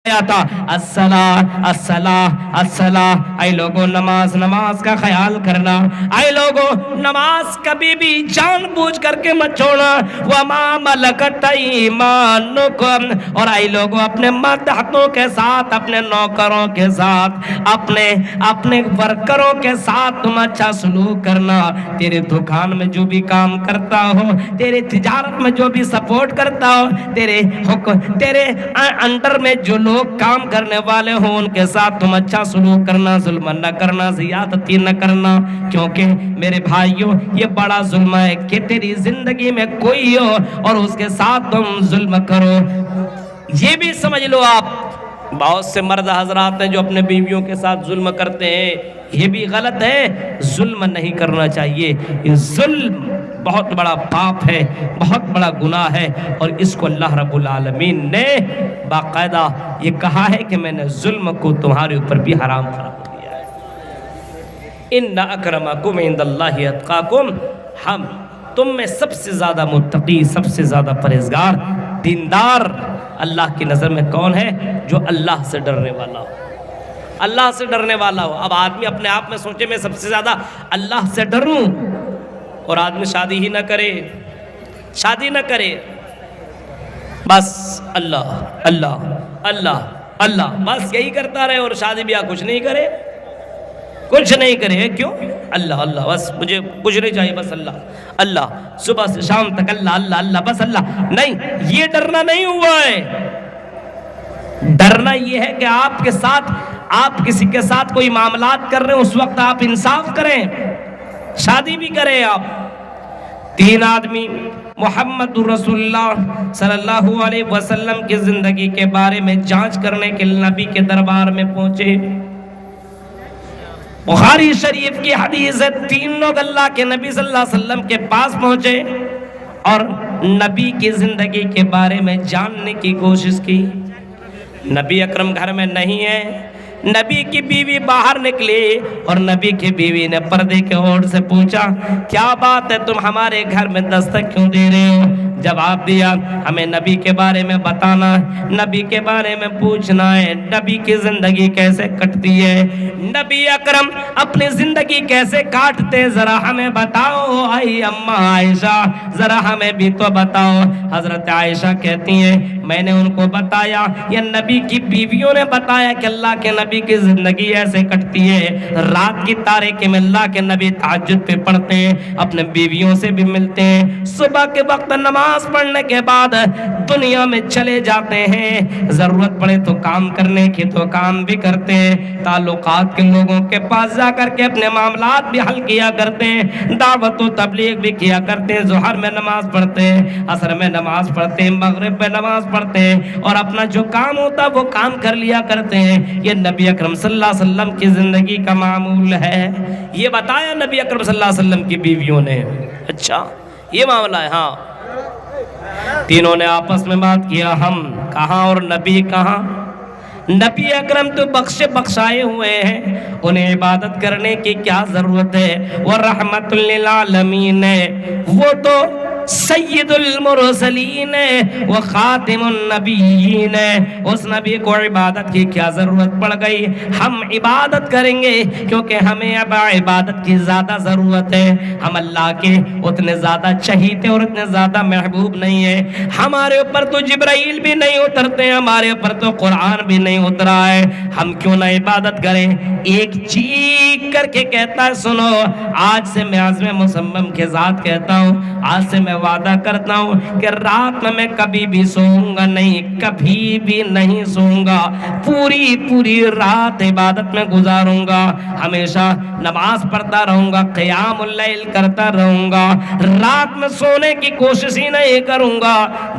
تھا الصلاۃ الصلاۃ الصلاۃ، اے لوگوں نماز نماز کا خیال کرنا، اے لوگوں نماز کبھی بھی جان بوجھ کر کے مت چھوڑنا، وما ملکت ایمانکم، اور اے لوگوں اپنے ماتحتوں کے ساتھ، اپنے نوکروں کے ساتھ، اپنے ورکروں کے ساتھ تم اچھا سلوک کرنا۔ تیرے دکان میں جو بھی کام کرتا ہو، تیرے تجارت میں جو بھی سپورٹ کرتا ہو، تیرے انڈر میں جو لوگ کام کرنے والے ہوں ان کے ساتھ تم اچھا سلوک کرنا، ظلم نہ کرنا، زیادتی نہ کرنا، کیونکہ میرے بھائیوں یہ بڑا ظلم ہے کہ تیری زندگی میں کوئی ہو اور اس کے ساتھ تم ظلم کرو۔ یہ بھی سمجھ لو آپ، بہت سے مرد حضرات ہیں جو اپنے بیویوں کے ساتھ ظلم کرتے ہیں، یہ بھی غلط ہے، ظلم نہیں کرنا چاہیے۔ یہ ظلم بہت بڑا پاپ ہے، بہت بڑا گناہ ہے، اور اس کو اللہ رب العالمین نے باقاعدہ یہ کہا ہے کہ میں نے ظلم کو تمہارے اوپر بھی حرام قرار دیا ہے۔ ان اکرمکم عند اللہ اتقاکم، ہم تم میں سب سے زیادہ متقی، سب سے زیادہ پرہیزگار، دیندار اللہ کی نظر میں کون ہے؟ جو اللہ سے ڈرنے والا ہو، اللہ سے ڈرنے والا ہو۔ اب آدمی اپنے آپ میں سوچے میں سب سے زیادہ اللہ سے ڈروں، اور آدمی شادی ہی نہ کرے، شادی نہ کرے، بس اللہ اللہ اللہ اللہ بس یہی کرتا رہے، اور شادی بیاہ کچھ نہیں کرے، کچھ نہیں کرے، کیوں؟ اللہ اللہ، بس مجھے کچھ نہیں چاہیے، بس اللہ اللہ، صبح سے شام تک اللہ اللہ اللہ، بس اللہ۔ نہیں، یہ ڈرنا نہیں ہوا ہے۔ ڈرنا یہ ہے کہ آپ کے ساتھ، آپ کسی کے ساتھ کوئی معاملات کر رہے ہیں، اس وقت آپ انصاف کریں، شادی بھی کریں آپ۔ تین آدمی محمد رسول اللہ صلی اللہ علیہ وسلم کی زندگی کے بارے میں جانچ کرنے کے لیے نبی کے دربار میں پہنچے۔ بخاری شریف کی حدیث ہے، تین لوگ اللہ کے نبی صلی اللہ علیہ وسلم کے پاس پہنچے اور نبی کی زندگی کے بارے میں جاننے کی کوشش کی۔ نبی اکرم گھر میں نہیں ہے، نبی کی بیوی باہر نکلی، اور نبی کی بیوی نے پردے کے اوڑ سے پوچھا، کیا بات ہے تم ہمارے گھر میں دستک کیوں دے رہے ہو؟ جواب دیا، ہمیں نبی کے بارے میں بتانا، نبی کے بارے میں پوچھنا ہے، نبی کی زندگی کیسے کٹتی ہے، نبی اکرم اپنی زندگی کیسے کاٹتے، ذرا ہمیں بتاؤ۔ آئی اماں عائشہ، ذرا ہمیں بھی تو بتاؤ۔ حضرت عائشہ کہتی ہیں، میں نے ان کو بتایا، یہ نبی کی بیویوں نے بتایا کہ اللہ کے نبی کی زندگی ایسے کٹتی ہے، رات کی تاریکی میں اللہ کے نبی تہجد پہ پڑھتے ہیں، اپنے بیویوں سے بھی ملتے ہیں، صبح کے وقت نماز پڑھنے کے بعد دنیا میں چلے جاتے ہیں، ضرورت پڑے تو کام کرنے کی تو کام بھی کرتے ہیں، تعلقات کے لوگوں کے پاس جا کر کے اپنے معاملات بھی حل کیا کرتے ہیں، دعوت و تبلیغ بھی کیا کرتے ہیں، ظہر میں نماز پڑھتے ہیں، عصر میں نماز پڑھتے ہیں، مغرب میں نماز پڑھتے ہیں، اور اپنا جو کام ہوتا ہے وہ کام کر لیا کرتے ہیں۔ یہ نبی اکرم صلی اللہ علیہ وسلم کی زندگی کا معمول ہے، یہ بتایا نبی اکرم صلی اللہ علیہ وسلم کی بیویوں نے۔ اچھا یہ معاملہ ہے، ہاں۔ تینوں نے آپس میں بات کیا، ہم کہاں اور نبی کہاں؟ نبی اکرم تو بخشے بخشائے ہوئے ہیں، انہیں عبادت کرنے کی کیا ضرورت ہے؟ وہ رحمت للعالمین ہے، وہ تو سید المرسلین ہے، وہ خاتم النبیین ہے، اس نبی کو عبادت کی کیا ضرورت پڑ گئی؟ ہم عبادت کریں گے کیونکہ ہمیں اب عبادت کی زیادہ ضرورت ہے، ہم اللہ کے اتنے زیادہ چہیتے اور اتنے زیادہ محبوب نہیں ہیں، ہمارے اوپر تو جبرائیل بھی نہیں اترتے، ہمارے اوپر تو قرآن بھی نہیں اترا ہے، ہم کیوں نہ عبادت کریں؟ ایک چیخ کر کے کہتا ہے، سنو، آج سے میں عزم مصمم کے ذات کہتا ہوں، آج سے میں وعدہ کرتا ہوں کہ رات میں کبھی بھی سوؤں گا نہیں، کبھی بھی نہیں سوؤں گا، پوری پوری رات عبادت میں گزاروں گا، ہمیشہ نماز پڑھتا رہوں گا، قیام اللیل کرتا رہوں گا، رات میں سونے کی کوشش ہی نہیں کروں گا۔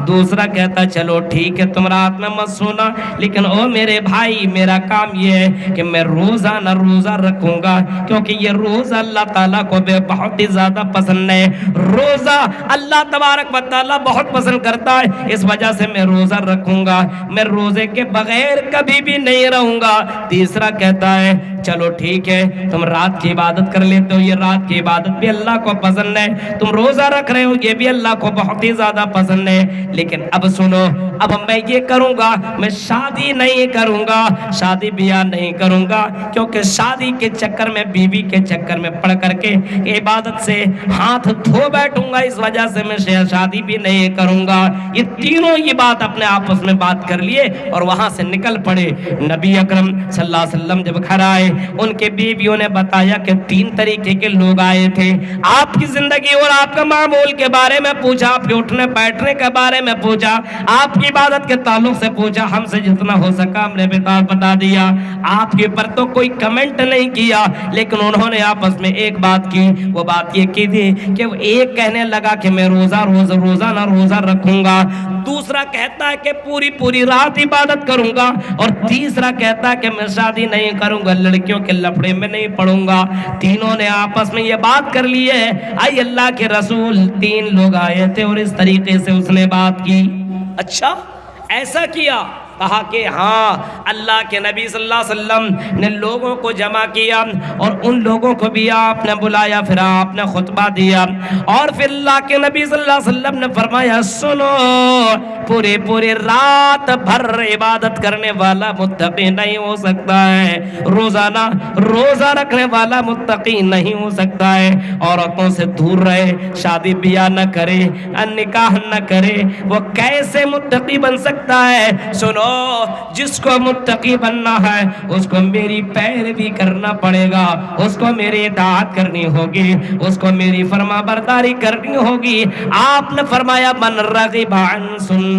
دوسرا کہتا، چلو ٹھیک ہے تم رات میں مت سونا، لیکن او میرے بھائی، میرا کام یہ ہے کہ میں روزانہ روزہ رکھوں گا، کیونکہ یہ روزہ اللہ تعالیٰ کو بہت ہی زیادہ پسند ہے، روزہ اللہ تبارک و تعالیٰ بہت پسند کرتا ہے، اس وجہ سے میں روزہ رکھوں گا، میں روزے کے بغیر کبھی بھی نہیں رہوں گا۔ تیسرا کہتا ہے چلو ٹھیک ہے تم رات کی عبادت کر لیتے ہو, یہ رات کی عبادت بھی اللہ کو پسند ہے, تم روزہ رکھ رہے ہو یہ بھی اللہ کو بہت ہی زیادہ پسند ہے, لیکن اب سنو, اب میں یہ کروں گا, میں شادی نہیں کروں گا, شادی بیاہ نہیں کروں گا, کیونکہ شادی کے چکر میں, بیوی کے چکر میں پڑ کر کے عبادت سے ہاتھ دھو بیٹھوں گا, اس وجہ سے میں شادی بھی نہیں کروں گا. یہ تینوں یہ بات اپنے آپس میں بات کر لیے اور وہاں سے نکل پڑے. نبی اکرم صلی اللہ علیہ وسلم جب گھر آئے, ان کے بیویوں نے بتایا کہ 3 طریقے کے لوگ آئے تھے, آپ کی زندگی اور آپ کا معمول کے بارے میں پوچھا, آپ کے اٹھنے بیٹھنے کے بارے میں پوچھا, آپ کی عبادت کے تعلق سے پوچھا, ہم سے جتنا ہو سکا ہم نے بتا دیا. آپ کے پر تو کوئی کمنٹ نہیں کیا, لیکن انہوں نے آپس میں ایک بات کی, وہ بات یہ کی تھی کہ وہ ایک کہنے لگا کہ میں روزانہ روزہ رکھوں گا, دوسرا کہتا ہے کہ پوری رات عبادت کروں گا, اور تیسرا کہتا ہے کہ میں شادی نہیں کروں گا, لڑکیوں کے لفڑے میں نہیں پڑوں گا. تینوں نے آپس میں یہ بات کر لی ہے. آئی اللہ کے رسول 3 لوگ آئے تھے اور اس طریقے سے اس نے بات کی. اچھا ایسا کیا, کہا کہ ہاں اللہ کے نبی صلی اللہ علیہ وسلم نے لوگوں کو جمع کیا اور ان لوگوں کو بھی آپ نے بلایا, پھر آپ نے خطبہ دیا, اور پھر اللہ کے نبی صلی اللہ علیہ وسلم نے فرمایا سنو, پورے رات بھر عبادت کرنے والا متقی نہیں ہو سکتا ہے, روزانہ روزہ رکھنے والا متقی نہیں ہو سکتا ہے, عورتوں سے دور رہے, شادی بیاہ نہ کرے, نکاح نہ کرے, وہ کیسے متقی بن سکتا ہے؟ سنو, جس کو متقی بننا ہے اس کو میری پیروی کرنا پڑے گا, اس کو میری اطاعت کرنی ہوگی, اس کو میری فرما برداری کرنی ہوگی. آپ نے فرمایا من رغب عن سنتی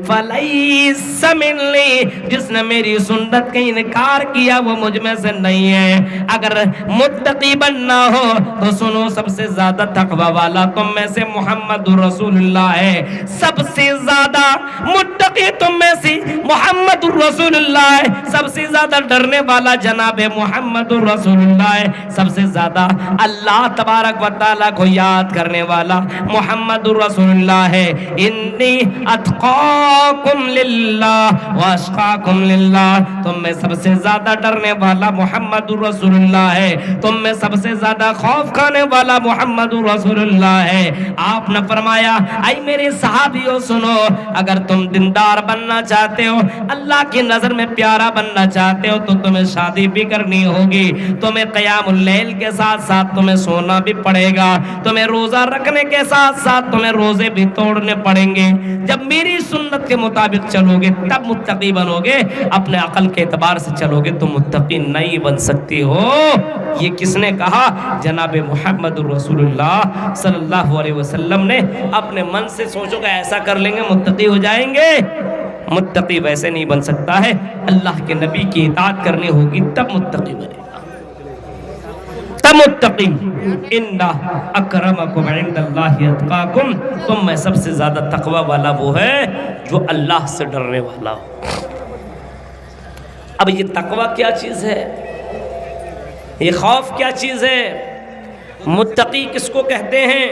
فلیس منی, جس نے میری سنت کا انکار کیا وہ مجھ میں سے نہیں ہے. اگر متقی بننا ہو تو سنو, سب سے زیادہ تقوی والا تم میں سے محمد رسول اللہ ہے, سب سے زیادہ متقی تم میں سے محمد رسول اللہ ہے, سب سے زیادہ ڈرنے والا جناب محمد رسول اللہ ہے, سب سے زیادہ اللہ تبارک و تعالیٰ کو یاد کرنے والا محمد رسول اللہ ہے. انی اتقاکم للہ واشقاکم للہ, تم میں سب سے زیادہ ڈرنے والا محمد رسول اللہ ہے, تم میں سب سے زیادہ خوف کھانے والا محمد رسول اللہ ہے. آپ نے فرمایا اے میرے صحابیوں سنو, اگر تم دیندار بننا چاہتے ہو, اللہ کی نظر میں پیارا بننا چاہتے ہو, تو تمہیں شادی بھی کرنی ہوگی, تمہیں قیام اللیل کے ساتھ ساتھ تمہیں سونا بھی پڑے گا, تمہیں روزہ رکھنے کے ساتھ ساتھ تمہیں روزے بھی توڑنے پڑیں گے. جب میری سنت کے مطابق چلو گے تب متقی بنو گے, اپنے عقل کے اعتبار سے چلو گے تو متقی نہیں بن سکتی ہو. یہ کس نے کہا؟ جناب محمد رسول اللہ صلی اللہ علیہ وسلم نے. اپنے من سے سوچو کہ ایسا کر لیں گے متقی ہو جائیں گے, متقی ویسے نہیں بن سکتا ہے, اللہ کے نبی کی اطاعت کرنی ہوگی تب متقی بنے گا, تب متقی. ان اکرمکم عند اللہ اتقاکم, تم میں سب سے زیادہ تقوی والا وہ ہے جو اللہ سے ڈرنے والا ہو. اب یہ تقوی کیا چیز ہے, یہ خوف کیا چیز ہے, متقی کس کو کہتے ہیں؟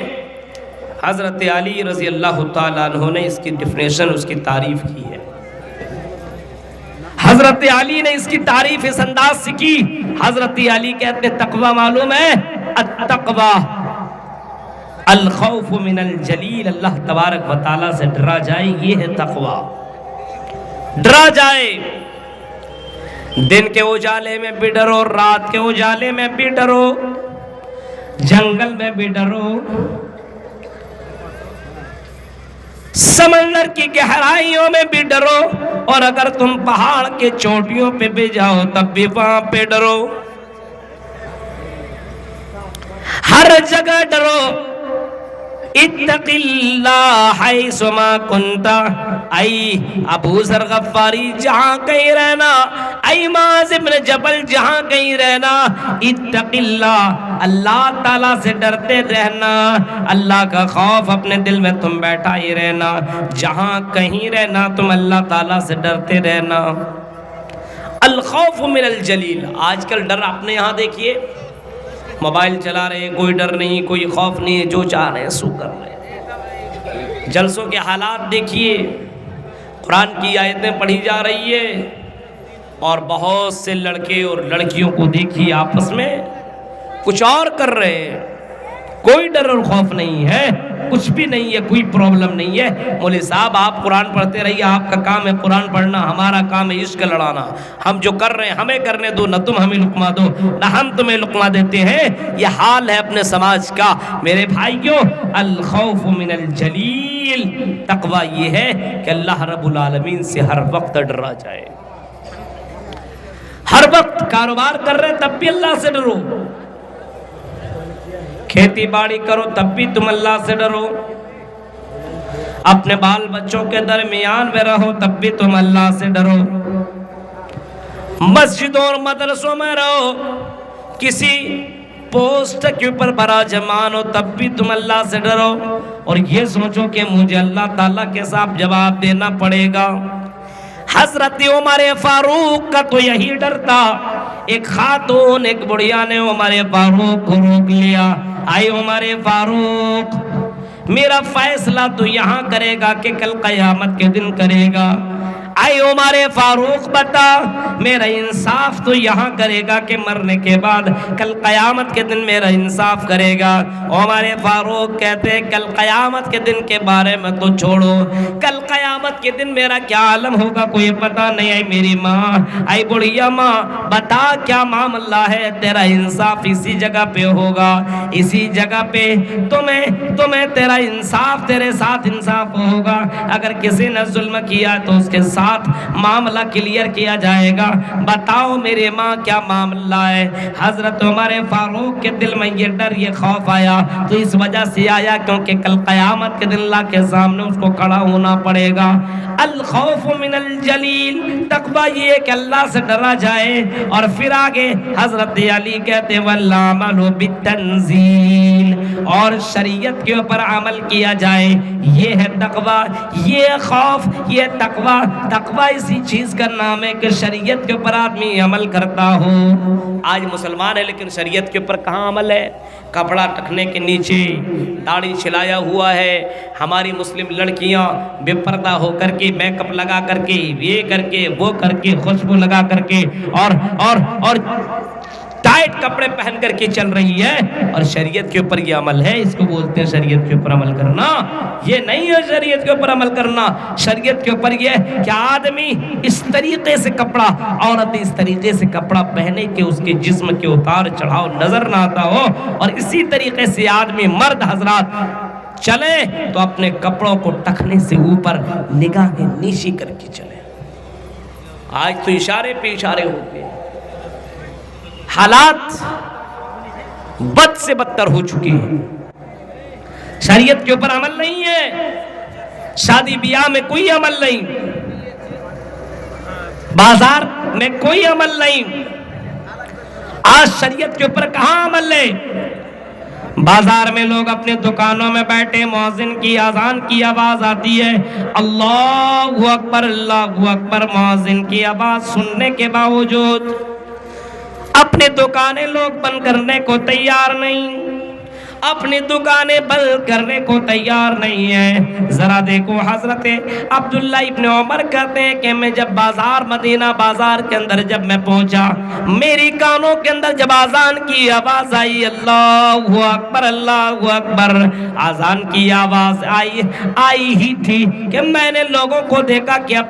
حضرت علی رضی اللہ تعالیٰ عنہ نے اس کی ڈیفینیشن, اس کی تعریف کی ہے. حضرت علی نے اس کی تعریف اس انداز سے کی. حضرت علی کہتے ہیں تقوی معلوم ہے, التقوی الخوف من الجلیل, اللہ تبارک و تعالیٰ سے ڈرا جائے, یہ ہے تقوی. ڈرا جائے, دن کے اجالے میں بھی ڈرو, رات کے اجالے میں بھی ڈرو, جنگل میں بھی ڈرو, سمندر کی گہرائیوں میں بھی ڈرو, اور اگر تم پہاڑ کے چوٹیوں پہ بھی جاؤ تب بھی وہاں پہ ڈرو, ہر جگہ ڈرو. اتق اللہ حیث ما کنت, اے ابو ذر غفاری جہاں کہیں رہنا, اے معاذ بن جبل جہاں کہیں رہنا, اتق اللہ, اللہ تعالیٰ سے ڈرتے رہنا, اللہ کا خوف اپنے دل میں تم بیٹھا ہی رہنا, جہاں کہیں رہنا تم اللہ تعالیٰ سے ڈرتے رہنا. الخوف من الجلیل. آج کل ڈر آپ نے یہاں دیکھیے, موبائل چلا رہے ہیں, کوئی ڈر نہیں, کوئی خوف نہیں, جو چاہ رہے ہیں سو کر رہے ہیں. جلسوں کے حالات دیکھیے, قرآن کی آیتیں پڑھی جا رہی ہے, اور بہت سے لڑکے اور لڑکیوں کو دیکھیے آپس میں کچھ اور کر رہے ہیں، کوئی ڈر اور خوف نہیں ہے، کچھ بھی نہیں ہے، کوئی پرابلم نہیں ہے۔ مولوی صاحب آپ قرآن پڑھتے رہیے، آپ کا کام ہے قرآن پڑھنا، ہمارا کام ہے عشق لڑانا۔ ہم جو کر رہے ہیں ہمیں کرنے دو، نہ تم ہمیں لقمہ دو نہ ہم تمہیں لقمہ دیتے ہیں۔ یہ حال ہے اپنے سماج کا۔ میرے بھائیوں، الخوف من الجلیل، تقوی یہ ہے کہ اللہ رب العالمین سے ہر وقت ڈرا جائے۔ ہر وقت کاروبار کر رہے تب بھی اللہ سے ڈرو، کھیتی باڑی کرو تب بھی تم اللہ سے ڈرو، اپنے بال بچوں کے درمیان میں رہو تب بھی تم اللہ سے ڈرو، مسجدوں اور مدرسوں میں رہو، کسی پوسٹ کے اوپر براجمان ہو تب بھی تم اللہ سے ڈرو، اور یہ سوچو کہ مجھے اللہ تعالیٰ کے ساتھ جواب دینا پڑے گا۔ حضرت عمر فاروق کا تو یہی ڈر تھا۔ ایک خاتون، ایک بڑھیا نے عمر فاروق کو روک لیا، آئے عمر فاروق، میرا فیصلہ تو یہاں کرے گا کہ کل قیامت کے دن کرے گا؟ آئے عمر فاروق بتا، میرا انصاف تو یہاں کرے گا کہ مرنے کے بعد کل قیامت کے دن میرا انصاف کرے گا؟ عمر فاروق کہتے کل قیامت کے دن کے بارے میں تو چھوڑو، کل قیامت کے دن میرا کیا عالم ہوگا کوئی پتہ نہیں۔ آئی میری ماں، آئی بڑھیا ماں، بتا کیا معاملہ ہے؟ تیرا انصاف اسی جگہ پہ ہوگا، اسی جگہ پہ تمہیں تیرا انصاف، تیرے ساتھ انصاف ہوگا۔ اگر کسی نے ظلم کیا تو اس کے ساتھ معاملہ کلیئر کیا جائے گا۔ بتاؤ میرے ماں کیا معاملہ ہے؟ حضرت عمر فاروق کے دل میں یہ ڈر، یہ خوف آیا تو اس وجہ سے آیا کیونکہ کل قیامت کے دن اللہ کے سامنے اس کو کھڑا ہونا پڑے گا۔ الخوف من الجلیل، تقویٰ یہ ہے کہ اللہ سے ڈرا جائے۔ اور پھر آگے حضرت علی کہتے والعمل بالتنزیل، اور شریعت کے اوپر عمل کیا جائے، یہ ہے تقویٰ، یہ خوف، یہ تقویٰ۔ تقویٰ اسی چیز کا نام ہے کہ شریعت کے اوپر آدمی عمل کرتا ہو۔ آج مسلمان ہے لیکن شریعت کے اوپر کہاں عمل ہے؟ کپڑا ٹکنے کے نیچے، داڑھی چھلایا ہوا ہے، ہماری مسلم لڑکیاں بے پردہ ہو کر کے، میک اپ لگا کر کے، یہ کر کے، وہ کر کے، خوشبو لگا کر کے، اور ٹائٹ کپڑے پہن کر کے چل رہی ہے، اور شریعت کے اوپر یہ عمل ہے؟ اس کو بولتے ہیں شریعت کے اوپر عمل کرنا۔ یہ نہیں ہے شریعت کے اوپر عمل کرنا۔ شریعت کے اوپر یہ ہے کہ آدمی اس طریقے سے کپڑا، عورت اس طریقے سے کپڑا پہنے کہ اس کے جسم کے اتار چڑھاؤ نظر نہ آتا ہو، اور اسی طریقے سے آدمی، مرد حضرات چلے تو اپنے کپڑوں کو ٹکنے سے اوپر نگاہیں نیچی کر کے چلے۔ آج تو اشارے پہ اشارے ہوتے ہیں، حالات بد سے بدتر ہو چکی ہیں۔ شریعت کے اوپر عمل نہیں ہے، شادی بیاہ میں کوئی عمل نہیں، بازار میں کوئی عمل نہیں۔ آج شریعت کے اوپر کہاں عمل ہے؟ بازار میں لوگ اپنے دکانوں میں بیٹھے، مؤذن کی اذان کی آواز آتی ہے، اللہ اکبر اللہ اکبر، مؤذن کی آواز سننے کے باوجود اپنے دکانیں لوگ بند کرنے کو تیار نہیں، اپنی دکانیں بند کرنے کو تیار نہیں ہے۔ ذرا دیکھو حضرت عبداللہ ابن عمر کہتے ہیں کہ میں جب بازار، مدینہ بازار کے اندر جب میں پہنچا، میری کانوں کے اندر جب اذان کی آواز آئی، اللہ اکبر اللہ اکبر، اذان کی آواز آئی ہی تھی کہ میں نے لوگوں کو دیکھا کہ